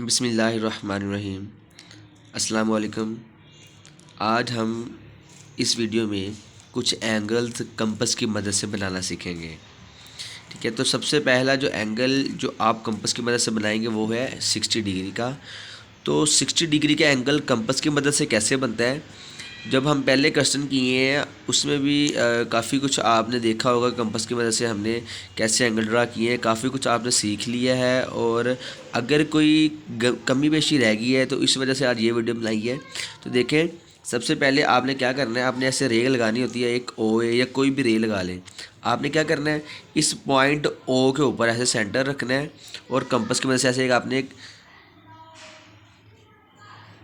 बिस्मिल्लाहिर्रहमानिर्रहीम। अस्सलाम वालेकुम। आज हम इस वीडियो में कुछ एंगल्स कंपास की मदद से बनाना सीखेंगे। ठीक है, तो सबसे पहला जो एंगल जो आप कंपास की मदद से बनाएंगे वो है 60 डिग्री का। तो 60 डिग्री का एंगल कंपास की मदद से कैसे बनता है, जब हम पहले क्वेश्चन किए हैं उसमें भी काफ़ी कुछ आपने देखा होगा। कंपास की मदद से हमने कैसे एंगल ड्रा किए हैं, काफ़ी कुछ आपने सीख लिया है। और अगर कोई कमी पेशी रह गई है तो इस वजह से आज ये वीडियो बनाई है। तो देखें, सबसे पहले आपने क्या करना है, आपने ऐसे रे लगानी होती है, एक ओ है या कोई भी रे लगा लें। आपने क्या करना है, इस पॉइंट ओ के ऊपर ऐसे सेंटर रखना है और कंपास की मदद से ऐसे आपने एक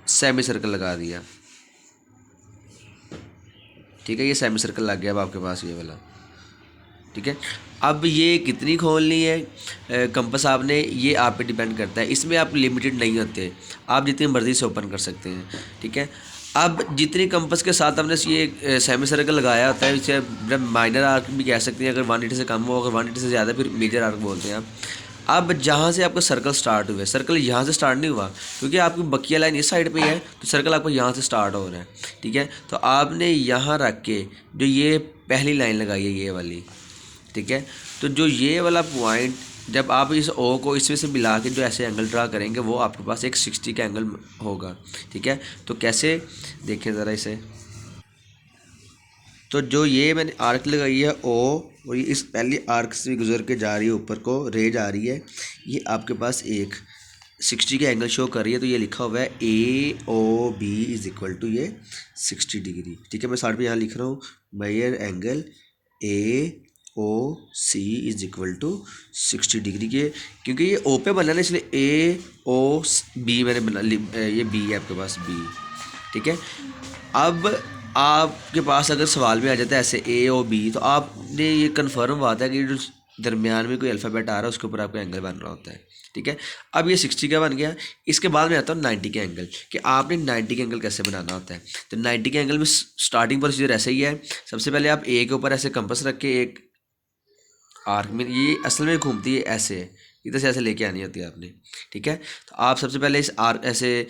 सेमी सर्कल लगा दिया। ठीक है, ये सेमी सर्कल लग गया अब आपके पास ये वाला। ठीक है, अब ये कितनी खोलनी है कंपास आपने, ये आप पे डिपेंड करता है। इसमें आप लिमिटेड नहीं होते, आप जितनी मर्ज़ी से ओपन कर सकते हैं। ठीक है, अब जितनी कंपास के साथ हमने ये सेमी सर्कल लगाया होता है, इसे माइनर आर्क भी कह सकते हैं। अगर 180 से कम हो, अगर 180 से ज़्यादा फिर मेजर आर्क बोलते हैं आप। अब जहाँ से आपका सर्कल स्टार्ट हुआ है, सर्कल यहाँ से स्टार्ट नहीं हुआ क्योंकि आपकी बकिया लाइन इस साइड पे है, तो सर्कल आपको यहाँ से स्टार्ट हो रहा है। ठीक है, तो आपने यहाँ रख के जो ये पहली लाइन लगाई है ये वाली। ठीक है, तो जो ये वाला पॉइंट, जब आप इस ओ को इसमें से मिला के जो ऐसे एंगल ड्रा करेंगे वो आपके पास एक 60 का एंगल होगा। ठीक है, तो कैसे देखें ज़रा इसे। तो जो ये मैंने आर्क लगाई है ओ, और ये इस पहली आर्क से गुजर के जा रही है, ऊपर को रे जा रही है, ये आपके पास एक 60 का एंगल शो कर रही है। तो ये लिखा हुआ है A O B is equal to ये 60 डिग्री। ठीक है, मैं साइड पे यहाँ लिख रहा हूँ major angle A O C is equal to 60 degree के, क्योंकि ये ओ पे बना है इसलिए ए ओ बी मैंने बना, ये बी है आपके पास बी। ठीक है, अब आपके पास अगर सवाल में आ जाता है ऐसे ए और बी, तो आपने ये कन्फर्म बात है कि जो दरमियान में कोई अल्फ़ाबेट आ रहा है उसके ऊपर आपका एंगल बन रहा होता है। ठीक है, अब ये 60 का बन गया। इसके बाद में आता हूँ 90 के एंगल, कि आपने 90 के एंगल कैसे बनाना होता है। तो 90 के एंगल में स्टार्टिंग प्रोसीजर ऐसा ही है। सबसे पहले आप ए के ऊपर ऐसे कंपास रख के एक आर्क में, ये असल में घूमती है ऐसे, इधर से ऐसे लेके आनी होती है आपने। ठीक है, तो आप सबसे पहले इस आर्क ऐसे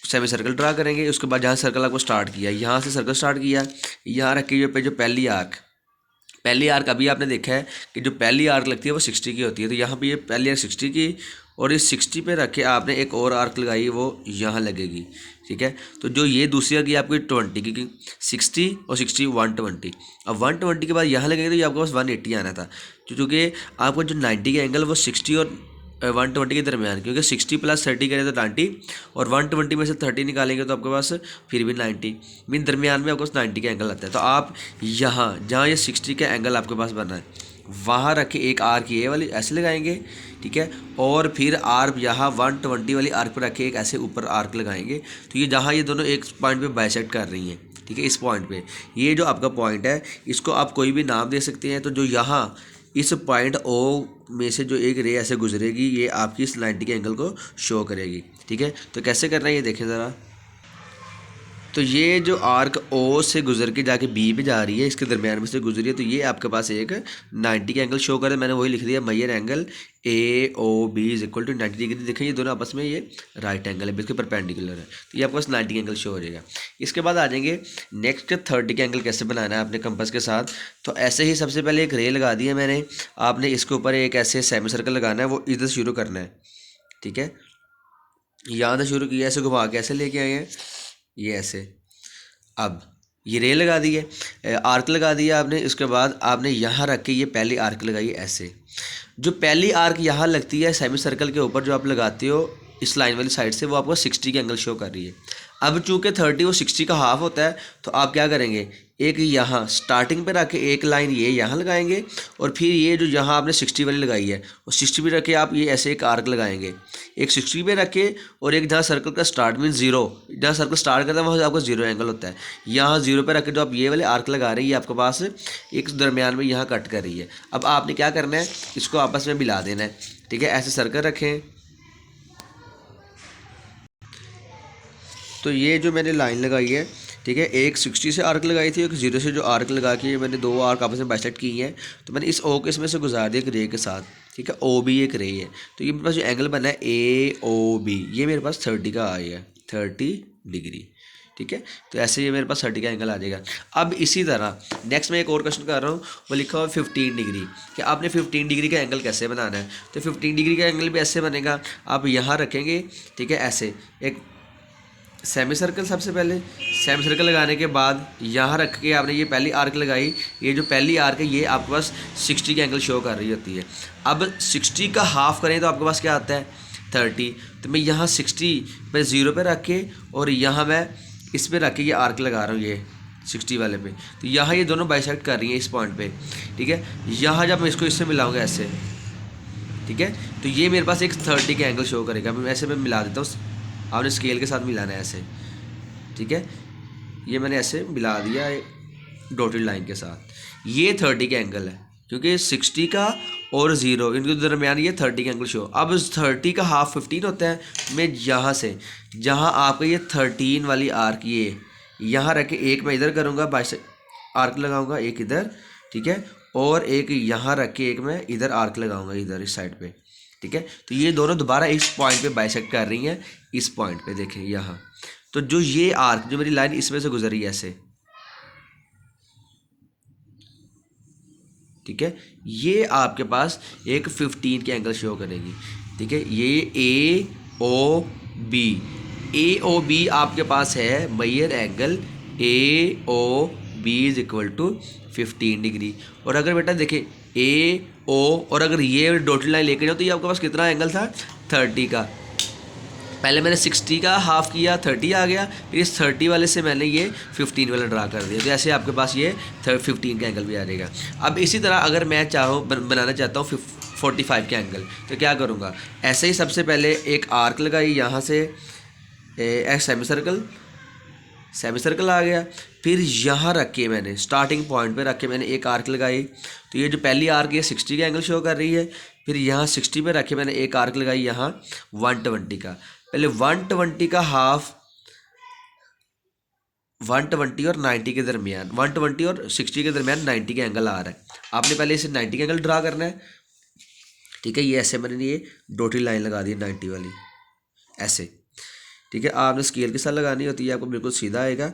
सेमी सर्कल ड्रा करेंगे। उसके बाद जहाँ सर्कल आपको स्टार्ट किया, यहाँ से सर्कल स्टार्ट किया, यहाँ रख के जो पहली आर्क अभी आपने देखा है कि जो पहली आर्क लगती है वो 60 की होती है। तो यहाँ पे ये पहली आर्क 60 की, और इस 60 पे रख के आपने एक और आर्क लगाई, वो यहाँ लगेगी। ठीक है, तो जो ये दूसरी आर्क ये आपकी 20 की, 60 और 60 120। अब 120 के बाद यहाँ लगेगी तो ये आपके पास 180 आना था, क्योंकि आपको जो 90 का एंगल वो 60 और 120 के दरमियान, क्योंकि 60 + 30 करें तो 90, और 120 में से 30 निकालेंगे तो आपके पास फिर भी 90 मीन दरमियान में आपके पास 90 का एंगल आता है। तो आप यहाँ जहाँ ये 60 का एंगल आपके पास बना है वहाँ रखे एक आर्क ये वाली ऐसे लगाएंगे। ठीक है, और फिर आर्क यहाँ 120 वाली आर्क पर रखे एक ऐसे ऊपर आर्क लगाएंगे। तो ये जहाँ ये दोनों एक पॉइंट पे बाइसेक्ट कर रही हैं, ठीक है, इस पॉइंट पे, ये जो आपका पॉइंट है इसको आप कोई भी नाम दे सकते हैं। तो जो यहाँ इस पॉइंट ओ में से जो एक रे ऐसे गुजरेगी, ये आपकी इस 90 के एंगल को शो करेगी। ठीक है, तो कैसे करना है ये देखें ज़रा। तो ये जो आर्क ओ से गुजर के जाके बी पे जा रही है, इसके दरमियान में से गुजरी है, तो ये आपके पास एक 90 का एंगल शो करे। मैंने वही लिख दिया major angle A O B is equal to 90 degree. देखें ये दोनों आपस में ये राइट एंगल है, बिल्कुल परपेंडिकुलर है, तो ये आपके पास 90 का एंगल शो हो जाएगा। इसके बाद आ जाएंगे नेक्स्ट 30 का एंगल कैसे बनाना है अपने कंपास के साथ। तो ऐसे ही सबसे पहले एक रे लगा दी है मैंने, आपने इसके ऊपर एक ऐसे सेमी सर्कल लगाना है, वो इधर शुरू करना है। ठीक है, यहाँ से शुरू किया, ऐसे घुमा के ऐसे लेके आए हैं ये ऐसे। अब ये रे लगा दी है, आर्क लगा दिया आपने। इसके बाद आपने यहाँ रख के ये पहली आर्क लगाई ऐसे। जो पहली आर्क यहाँ लगती है सेमी सर्कल के ऊपर जो आप लगाते हो इस लाइन वाली साइड से, वो आपको 60 के एंगल शो कर रही है। अब चूँकि 30 वो 60 का हाफ होता है, तो आप क्या करेंगे, एक यहाँ स्टार्टिंग पे रख के एक लाइन ये यहाँ लगाएंगे, और फिर ये जो यहाँ आपने 60 वाली लगाई है वो 60 पे रख के आप ये ऐसे एक आर्क लगाएंगे, एक 60 पे रख के, और एक जहाँ सर्कल का स्टार्ट मीन जीरो, जहाँ सर्कल स्टार्ट करता है वहाँ से आपका जीरो एंगल होता है, यहाँ जीरो पे रख के जो आप ये वाले आर्क लगा रहे हैं, ये आपके पास एक दरमियान में यहाँ कट कर रही है। अब आपने क्या करना है, इसको आपस में मिला देना है। ठीक है, ऐसे सर्कल रखें। तो ये जो मैंने लाइन लगाई है, ठीक है, एक 60 से आर्क लगाई थी, एक 0 से जो आर्क लगा के मैंने दो आर्क आपस में बाइसेक्ट की हैं। तो मैंने इस ओ के इसमें से गुजार दिया एक रे के साथ। ठीक है, ओ बी एक रे है। तो ये मेरे पास जो एंगल बना है ए ओ बी, ये मेरे पास 30 का आ गया, 30 डिग्री। ठीक है, तो ऐसे ये मेरे पास 30 का एंगल आ जाएगा। अब इसी तरह नेक्स्ट मैं एक और क्वेश्चन कर रहा हूँ, वो लिखा हुआ 15 डिग्री, कि आपने 15 डिग्री का एंगल कैसे बनाना है। तो 15 डिग्री का एंगल भी ऐसे बनेगा, आप यहाँ रखेंगे, ठीक है, ऐसे एक सेमी सर्कल, सबसे पहले सेमी सर्कल लगाने के बाद यहाँ रख के आपने ये पहली आर्क लगाई, ये जो पहली आर्क है ये आपके पास 60 का एंगल शो कर रही होती है। अब 60 का हाफ करें तो आपके पास क्या आता है 30। तो मैं यहाँ 60 पे 0 पे रख के और यहाँ मैं इस पर रख के ये आर्क लगा रहा हूँ, ये 60 वाले पे। तो यहाँ ये दोनों बाइसेक्ट कर रही हैं इस पॉइंट पे। ठीक है, यहाँ जब मैं इसको इससे मिलाऊंगा ऐसे, ठीक है, तो ये मेरे पास एक 30 का एंगल शो करेगा। मैं ऐसे मैं मिला देता हूँ, आपने स्केल के साथ मिलाना है ऐसे। ठीक है, ये मैंने ऐसे मिला दिया डॉटेड लाइन के साथ। ये 30 का एंगल है, क्योंकि 60 का और 0 इनके दरमियान ये 30 का एंगल शो। अब 30 का हाफ 15 होता है। मैं यहाँ से जहाँ आपका ये 13 वाली आर्क ये यहाँ रख के एक मैं इधर करूँगा, बाइसेक्ट आर्क लगाऊंगा एक इधर, ठीक है, और एक यहाँ रख के एक मैं इधर आर्क लगाऊंगा इधर इस साइड पे। ठीक है, तो ये दोनों दोबारा इस पॉइंट पे बाइसेक्ट कर रही हैं, इस पॉइंट पे देखें यहाँ। तो जो ये आर्क, जो मेरी लाइन इसमें से गुजर रही है ऐसे, ठीक है, ये आपके पास एक 15 के एंगल शो करेगी। ठीक है, ये ए ओ बी, ए ओ बी आपके पास है major angle A O B is equal to 15 degree. और अगर बेटा देखें ए ओ और अगर ये डॉटेड लाइन लेके जाओ तो ये आपके पास कितना एंगल था 30 का। पहले मैंने 60 का हाफ किया, 30 आ गया, फिर इस 30 वाले से मैंने ये 15 वाला ड्रा कर दिया। तो ऐसे आपके पास ये 15 का एंगल भी आ जाएगा। अब इसी तरह अगर मैं बनाना चाहता हूँ 45 का एंगल, तो क्या करूँगा, ऐसे ही सबसे पहले एक आर्क लगाई यहाँ से, एक सेमी सर्कल आ गया, फिर यहाँ रख के मैंने स्टार्टिंग पॉइंट पे रख के मैंने एक आर्क लगाई। तो ये जो पहली आर्क ये 60 का एंगल शो कर रही है। फिर यहाँ 60 पे रख के मैंने एक आर्क लगाई यहाँ 120 का। पहले 120 का हाफ 120 और 90 के दरमियान, 120 और 60 के दरमियान 90 का एंगल आ रहा है। आपने पहले इसे 90 का एंगल ड्रा करना है। ठीक है, ये ऐसे मैंने ये डॉटेड लाइन लगा दी 90 वाली ऐसे। ठीक है, आपने स्केल के साथ लगानी होती है, आपको बिल्कुल सीधा आएगा।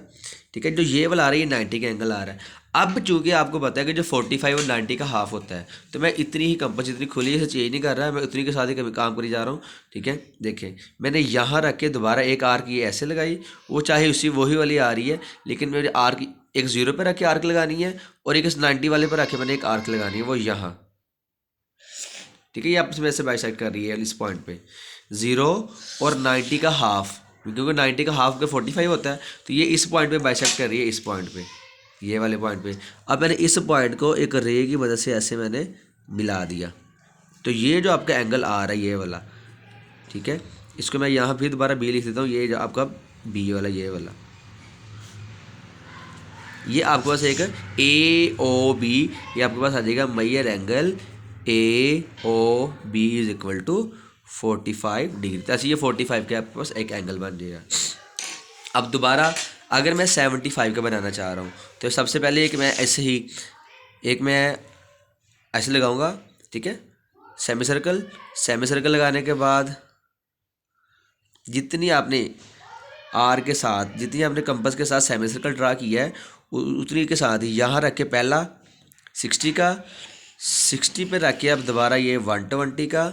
ठीक है, जो ये वाला आ रही है 90 का एंगल आ रहा है। अब चूँकि आपको पता है कि जो 45 और 90 का हाफ होता है, तो मैं इतनी ही कंपास जितनी खुली है चेंज नहीं कर रहा है, मैं उतनी के साथ ही काम करी जा रहा हूँ। ठीक है, देखें मैंने यहाँ रख के दोबारा एक आर्क ये ऐसे लगाई, वो चाहे उसी वही वाली आ रही है, लेकिन मेरे आर्क एक 0 पर रख के आर्क लगानी है और एक इस 90 वाले पर रख के मैंने एक आर्क लगानी है, वो यहाँ। ठीक है, ये आपस में ऐसे बाइसेक्ट कर रही है इस पॉइंट पे 0 और 90 का हाफ, क्योंकि 90 का हाफ का 45 होता है। तो ये इस पॉइंट पे बाइसेक्ट कर रही है, इस पॉइंट पे, ये वाले पॉइंट पे। अब मैंने इस पॉइंट को एक रे की मदद से ऐसे मैंने मिला दिया। तो ये जो आपका एंगल आ रहा है ये वाला, ठीक है, इसको मैं यहाँ फिर दोबारा बी लिख देता हूँ। ये जो आपका बी वाला, ये वाला, ये आपके पास एक ए ओ बी, ये आपके पास आ जाएगा major angle A O B is equal to 45 degree. तो ऐसे ये 45 का आपके पास एक एंगल बन जाएगा। अब दोबारा अगर मैं 75 का बनाना चाह रहा हूँ, तो सबसे पहले एक मैं ऐसे ही एक मैं ऐसे लगाऊंगा। ठीक है, सेमी सर्कल लगाने के बाद जितनी आपने आर के साथ, जितनी आपने कंपास के साथ सेमी सर्कल ड्रा किया है, उतनी के साथ ही यहाँ रख के पहला 60 पे रख के अब दोबारा ये 120 का,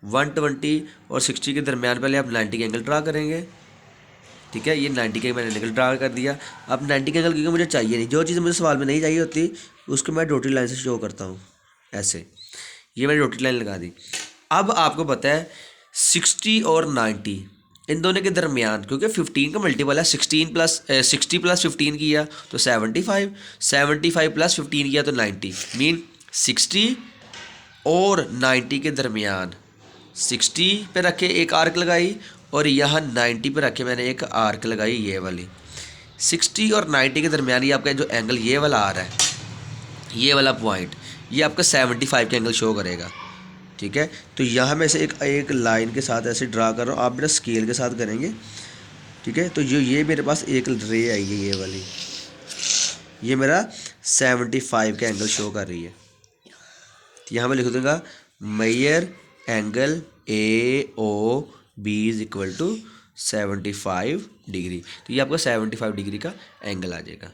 120 और 60 के दरमियान पहले आप 90 का एंगल ड्रा करेंगे। ठीक है, ये 90 का मैंने एंगल ड्रा कर दिया। अब 90 का एंगल क्योंकि मुझे चाहिए नहीं, जो चीज़ मुझे सवाल में नहीं चाहिए होती उसको मैं डॉटेड लाइन से शो करता हूँ ऐसे। ये मैंने डॉटेड लाइन लगा दी। अब आपको पता है 60 और 90 इन दोनों के दरमियान, क्योंकि 15 का मल्टीपल है, 60 प्लस 15 किया तो 75 प्लस 15 किया तो 90, मीन 60 और 90 के दरमियान 60 पे रखे एक आर्क लगाई और यहाँ 90 पे रखे मैंने एक आर्क लगाई, ये वाली 60 और 90 के दरमियान ये आपका जो एंगल ये वाला आ रहा है, ये वाला पॉइंट, ये आपका 75 का एंगल शो करेगा। ठीक है, तो यहाँ मैं से एक लाइन के साथ ऐसे ड्रा कर रहा हूँ, आप मेरा स्केल के साथ करेंगे। ठीक है, तो ये मेरे पास एक रे आई है, ये वाली, ये मेरा 75 का एंगल शो कर रही है। तो यहाँ मैं लिख दूँगा major angle A O B is equal to 75 degree. तो ये आपका 75 डिग्री का एंगल आ जाएगा।